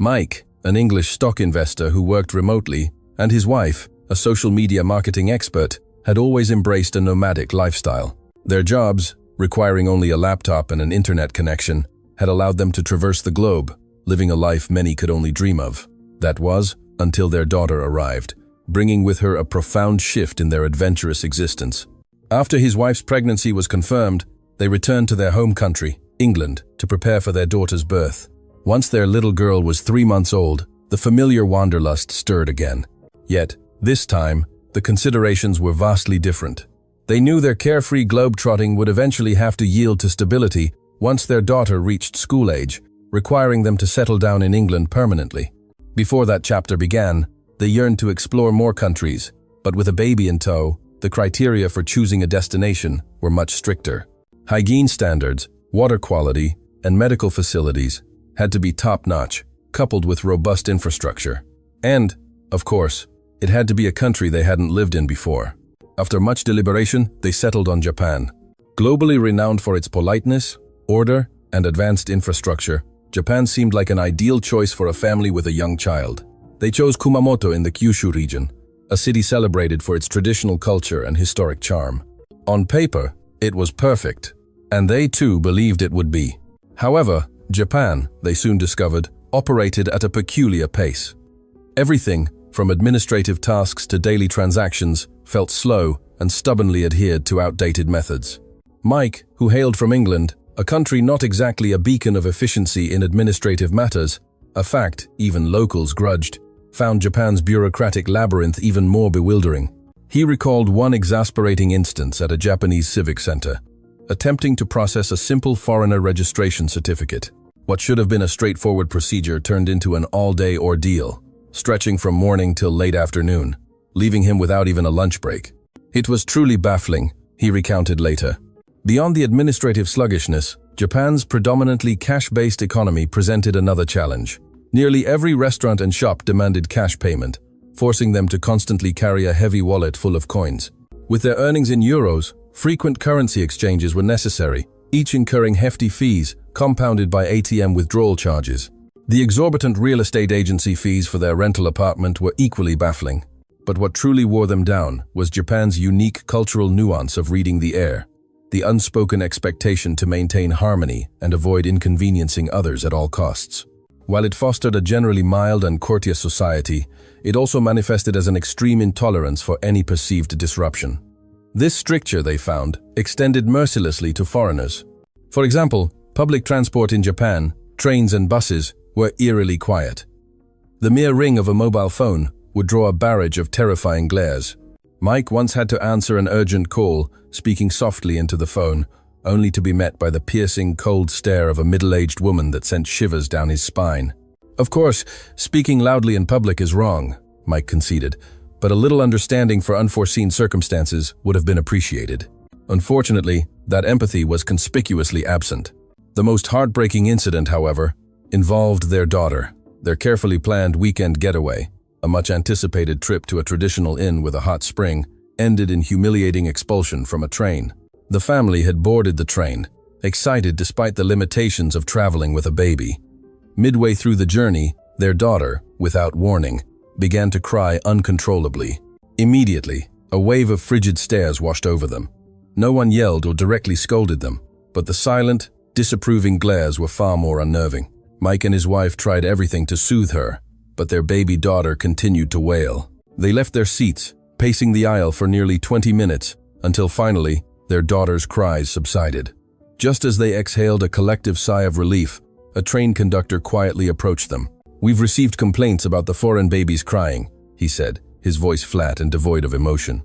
Mike, an English stock investor who worked remotely, and his wife, a social media marketing expert, had always embraced a nomadic lifestyle. Their jobs, requiring only a laptop and an internet connection, had allowed them to traverse the globe, living a life many could only dream of. That was, until their daughter arrived, bringing with her a profound shift in their adventurous existence. After his wife's pregnancy was confirmed, they returned to their home country, England, to prepare for their daughter's birth. Once their little girl was 3 months old, the familiar wanderlust stirred again. Yet, this time, the considerations were vastly different. They knew their carefree globe-trotting would eventually have to yield to stability once their daughter reached school age, requiring them to settle down in England permanently. Before that chapter began, they yearned to explore more countries, but with a baby in tow, the criteria for choosing a destination were much stricter. Hygiene standards, water quality, and medical facilities had to be top-notch, coupled with robust infrastructure. And, of course, it had to be a country they hadn't lived in before. After much deliberation, they settled on Japan. Globally renowned for its politeness, order, and advanced infrastructure, Japan seemed like an ideal choice for a family with a young child. They chose Kumamoto in the Kyushu region, a city celebrated for its traditional culture and historic charm. On paper, it was perfect, and they too believed it would be. However, Japan, they soon discovered, operated at a peculiar pace. Everything, from administrative tasks to daily transactions, felt slow and stubbornly adhered to outdated methods. Mike, who hailed from England, a country not exactly a beacon of efficiency in administrative matters, a fact even locals grudged, found Japan's bureaucratic labyrinth even more bewildering. He recalled one exasperating instance at a Japanese civic center, attempting to process a simple foreigner registration certificate. What should have been a straightforward procedure turned into an all-day ordeal, stretching from morning till late afternoon, leaving him without even a lunch break. It was truly baffling, he recounted later. Beyond the administrative sluggishness, Japan's predominantly cash-based economy presented another challenge. Nearly every restaurant and shop demanded cash payment, forcing them to constantly carry a heavy wallet full of coins. With their earnings in euros, frequent currency exchanges were necessary, each incurring hefty fees, compounded by ATM withdrawal charges. The exorbitant real estate agency fees for their rental apartment were equally baffling. But what truly wore them down was Japan's unique cultural nuance of reading the air, the unspoken expectation to maintain harmony and avoid inconveniencing others at all costs. While it fostered a generally mild and courteous society, it also manifested as an extreme intolerance for any perceived disruption. This stricture, they found, extended mercilessly to foreigners. For example, public transport in Japan, trains and buses, were eerily quiet. The mere ring of a mobile phone would draw a barrage of terrifying glares. Mike once had to answer an urgent call, speaking softly into the phone, only to be met by the piercing, cold stare of a middle-aged woman that sent shivers down his spine. Of course, speaking loudly in public is wrong, Mike conceded, but a little understanding for unforeseen circumstances would have been appreciated. Unfortunately, that empathy was conspicuously absent. The most heartbreaking incident, however, involved their daughter. Their carefully planned weekend getaway, a much-anticipated trip to a traditional inn with a hot spring, ended in humiliating expulsion from a train. The family had boarded the train, excited despite the limitations of traveling with a baby. Midway through the journey, their daughter, without warning, began to cry uncontrollably. Immediately, a wave of frigid stares washed over them. No one yelled or directly scolded them, but the silent, disapproving glares were far more unnerving. Mike and his wife tried everything to soothe her, but their baby daughter continued to wail. They left their seats, pacing the aisle for nearly 20 minutes, until finally, their daughter's cries subsided. Just as they exhaled a collective sigh of relief, a train conductor quietly approached them. "We've received complaints about the foreign babies crying," he said, his voice flat and devoid of emotion.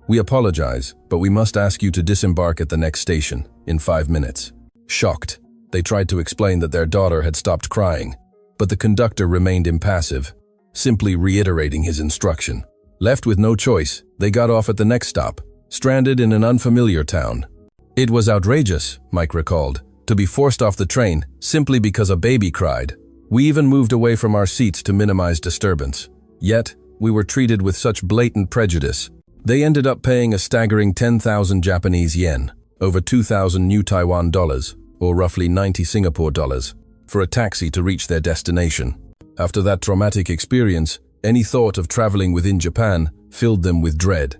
"We apologize, but we must ask you to disembark at the next station, in 5 minutes." Shocked, they tried to explain that their daughter had stopped crying, but the conductor remained impassive, simply reiterating his instruction. Left with no choice, they got off at the next stop, stranded in an unfamiliar town. It was outrageous, Mike recalled, to be forced off the train simply because a baby cried. We even moved away from our seats to minimize disturbance. Yet, we were treated with such blatant prejudice. They ended up paying a staggering 10,000 Japanese yen, over 2,000 New Taiwan dollars, or roughly 90 Singapore dollars, for a taxi to reach their destination. After that traumatic experience, any thought of traveling within Japan filled them with dread.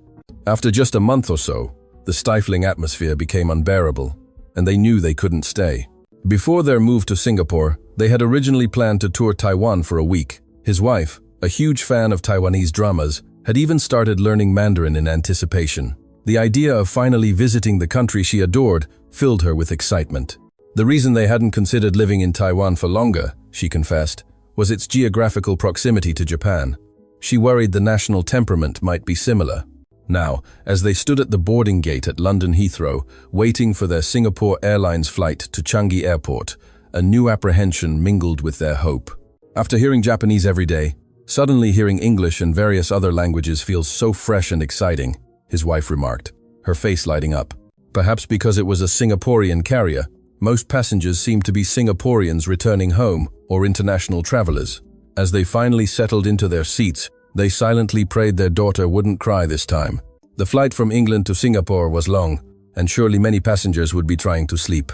After just a month or so, the stifling atmosphere became unbearable, and they knew they couldn't stay. Before their move to Singapore, they had originally planned to tour Taiwan for a week. His wife, a huge fan of Taiwanese dramas, had even started learning Mandarin in anticipation. The idea of finally visiting the country she adored filled her with excitement. The reason they hadn't considered living in Taiwan for longer, she confessed, was its geographical proximity to Japan. She worried the national temperament might be similar. Now, as they stood at the boarding gate at London Heathrow, waiting for their Singapore Airlines flight to Changi Airport, a new apprehension mingled with their hope. After hearing Japanese every day, suddenly hearing English and various other languages feels so fresh and exciting, his wife remarked, her face lighting up. Perhaps because it was a Singaporean carrier, most passengers seemed to be Singaporeans returning home or international travelers. As they finally settled into their seats, they silently prayed their daughter wouldn't cry this time. The flight from England to Singapore was long, and surely many passengers would be trying to sleep.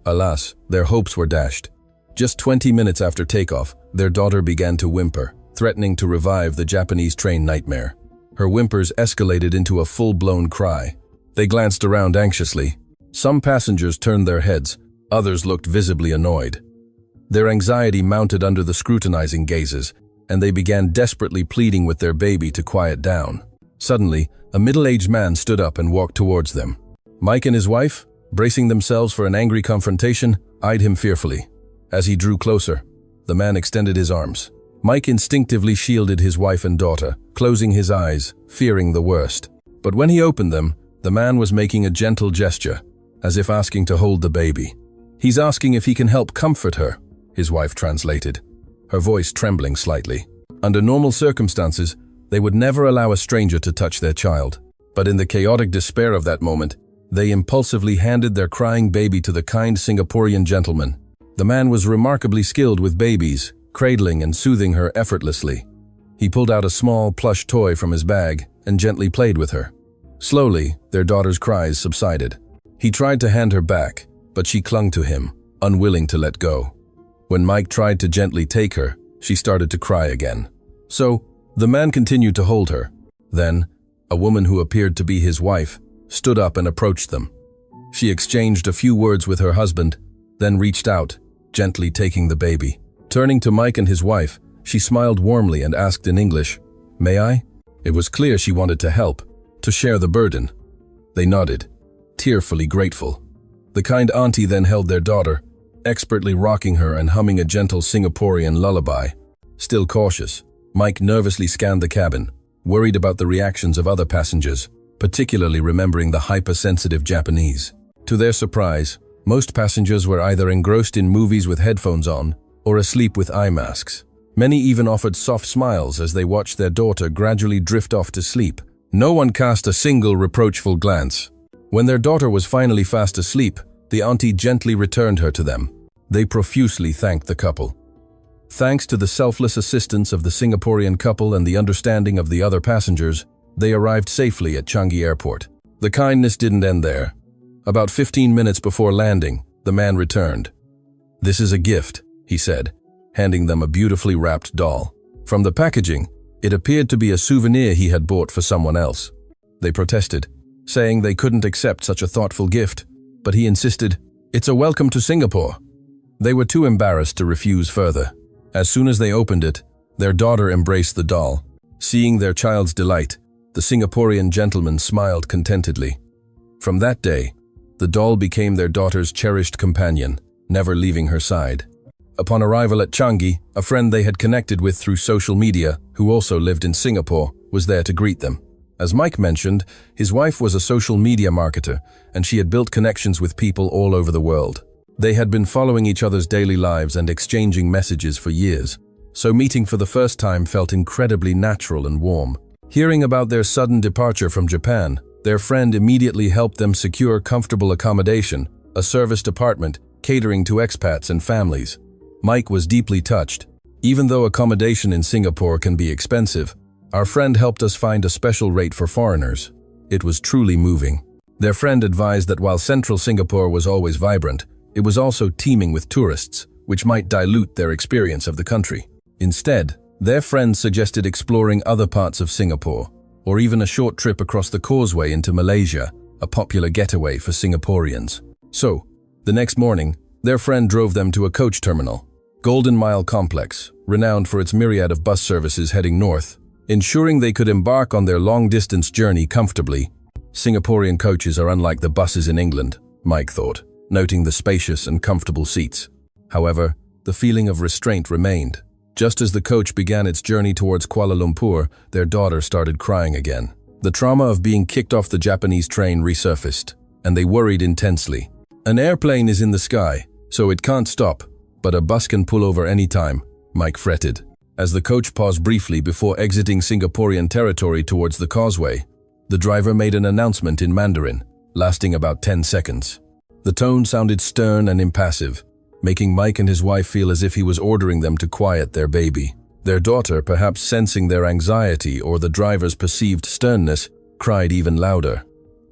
Alas, their hopes were dashed. Just 20 minutes after takeoff, their daughter began to whimper, threatening to revive the Japanese train nightmare. Her whimpers escalated into a full-blown cry. They glanced around anxiously. Some passengers turned their heads, others looked visibly annoyed. Their anxiety mounted under the scrutinizing gazes, and they began desperately pleading with their baby to quiet down. Suddenly, a middle-aged man stood up and walked towards them. Mike and his wife, bracing themselves for an angry confrontation, eyed him fearfully. As he drew closer, the man extended his arms. Mike instinctively shielded his wife and daughter, closing his eyes, fearing the worst. But when he opened them, the man was making a gentle gesture, as if asking to hold the baby. "He's asking if he can help comfort her," his wife translated, her voice trembling slightly. Under normal circumstances, they would never allow a stranger to touch their child. But in the chaotic despair of that moment, they impulsively handed their crying baby to the kind Singaporean gentleman. The man was remarkably skilled with babies, cradling and soothing her effortlessly. He pulled out a small plush toy from his bag and gently played with her. Slowly, their daughter's cries subsided. He tried to hand her back, but she clung to him, unwilling to let go. When Mike tried to gently take her, she started to cry again. So, the man continued to hold her. Then, a woman who appeared to be his wife stood up and approached them. She exchanged a few words with her husband, then reached out, gently taking the baby. Turning to Mike and his wife, she smiled warmly and asked in English, "May I?" It was clear she wanted to help, to share the burden. They nodded, tearfully grateful. The kind auntie then held their daughter, expertly rocking her and humming a gentle Singaporean lullaby. Still cautious, Mike nervously scanned the cabin, worried about the reactions of other passengers, particularly remembering the hypersensitive Japanese. To their surprise, most passengers were either engrossed in movies with headphones on or asleep with eye masks. Many even offered soft smiles as they watched their daughter gradually drift off to sleep. No one cast a single reproachful glance. When their daughter was finally fast asleep, the auntie gently returned her to them. They profusely thanked the couple. Thanks to the selfless assistance of the Singaporean couple and the understanding of the other passengers, they arrived safely at Changi Airport. The kindness didn't end there. About 15 minutes before landing, the man returned. "This is a gift," he said, handing them a beautifully wrapped doll. From the packaging, it appeared to be a souvenir he had bought for someone else. They protested, saying they couldn't accept such a thoughtful gift, but he insisted, "It's a welcome to Singapore." They were too embarrassed to refuse further. As soon as they opened it, their daughter embraced the doll. Seeing their child's delight, the Singaporean gentleman smiled contentedly. From that day, the doll became their daughter's cherished companion, never leaving her side. Upon arrival at Changi, a friend they had connected with through social media, who also lived in Singapore, was there to greet them. As Mike mentioned, his wife was a social media marketer, and she had built connections with people all over the world. They had been following each other's daily lives and exchanging messages for years, so meeting for the first time felt incredibly natural and warm. Hearing about their sudden departure from Japan, their friend immediately helped them secure comfortable accommodation, a serviced apartment, catering to expats and families. Mike was deeply touched. Even though accommodation in Singapore can be expensive, our friend helped us find a special rate for foreigners. It was truly moving. Their friend advised that while central Singapore was always vibrant, it was also teeming with tourists, which might dilute their experience of the country. Instead, their friends suggested exploring other parts of Singapore, or even a short trip across the causeway into Malaysia, a popular getaway for Singaporeans. So, the next morning, their friend drove them to a coach terminal, Golden Mile Complex, renowned for its myriad of bus services heading north, ensuring they could embark on their long-distance journey comfortably. Singaporean coaches are unlike the buses in England, Mike thought, noting the spacious and comfortable seats. However, the feeling of restraint remained. Just as the coach began its journey towards Kuala Lumpur, their daughter started crying again. The trauma of being kicked off the Japanese train resurfaced, and they worried intensely. An airplane is in the sky, so it can't stop, but a bus can pull over any time, Mike fretted. As the coach paused briefly before exiting Singaporean territory towards the causeway, the driver made an announcement in Mandarin, lasting about 10 seconds. The tone sounded stern and impassive, making Mike and his wife feel as if he was ordering them to quiet their baby. Their daughter, perhaps sensing their anxiety or the driver's perceived sternness, cried even louder.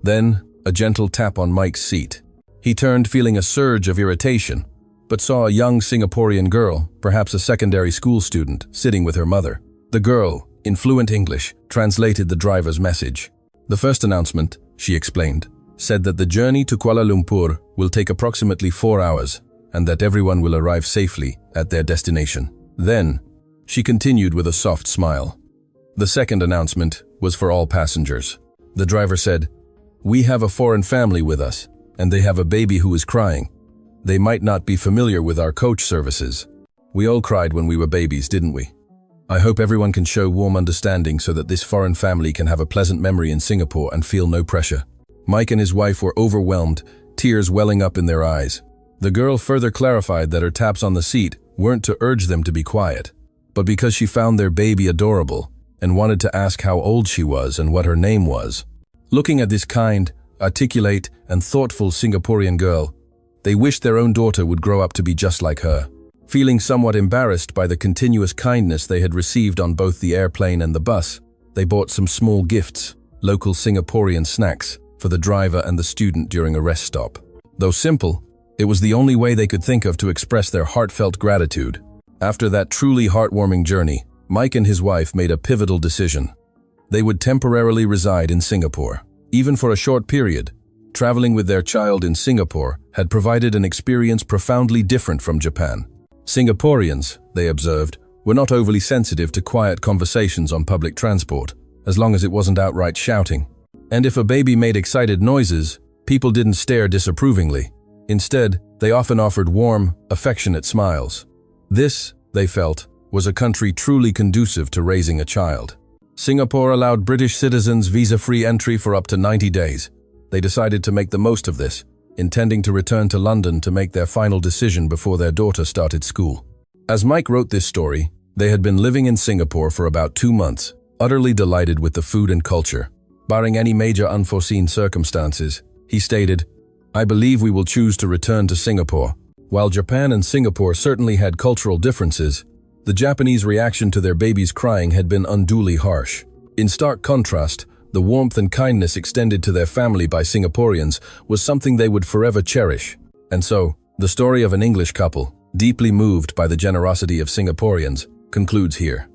Then, a gentle tap on Mike's seat. He turned, feeling a surge of irritation, but saw a young Singaporean girl, perhaps a secondary school student, sitting with her mother. The girl, in fluent English, translated the driver's message. The first announcement, she explained, said that the journey to Kuala Lumpur will take approximately 4 hours, and that everyone will arrive safely at their destination. Then, she continued with a soft smile. The second announcement was for all passengers. The driver said, "We have a foreign family with us, and they have a baby who is crying. They might not be familiar with our coach services. We all cried when we were babies, didn't we? I hope everyone can show warm understanding so that this foreign family can have a pleasant memory in Singapore and feel no pressure." Mike and his wife were overwhelmed, tears welling up in their eyes. The girl further clarified that her taps on the seat weren't to urge them to be quiet, but because she found their baby adorable and wanted to ask how old she was and what her name was. Looking at this kind, articulate, and thoughtful Singaporean girl, they wished their own daughter would grow up to be just like her. Feeling somewhat embarrassed by the continuous kindness they had received on both the airplane and the bus, they bought some small gifts, local Singaporean snacks, for the driver and the student during a rest stop. Though simple, it was the only way they could think of to express their heartfelt gratitude. After that truly heartwarming journey, Mike and his wife made a pivotal decision. They would temporarily reside in Singapore. Even for a short period, traveling with their child in Singapore had provided an experience profoundly different from Japan. Singaporeans, they observed, were not overly sensitive to quiet conversations on public transport, as long as it wasn't outright shouting. And if a baby made excited noises, people didn't stare disapprovingly. Instead, they often offered warm, affectionate smiles. This, they felt, was a country truly conducive to raising a child. Singapore allowed British citizens visa-free entry for up to 90 days. They decided to make the most of this, intending to return to London to make their final decision before their daughter started school. As Mike wrote this story, they had been living in Singapore for about 2 months, utterly delighted with the food and culture. Barring any major unforeseen circumstances, he stated, "I believe we will choose to return to Singapore." While Japan and Singapore certainly had cultural differences, the Japanese reaction to their baby's crying had been unduly harsh. In stark contrast, the warmth and kindness extended to their family by Singaporeans was something they would forever cherish. And so, the story of an English couple, deeply moved by the generosity of Singaporeans, concludes here.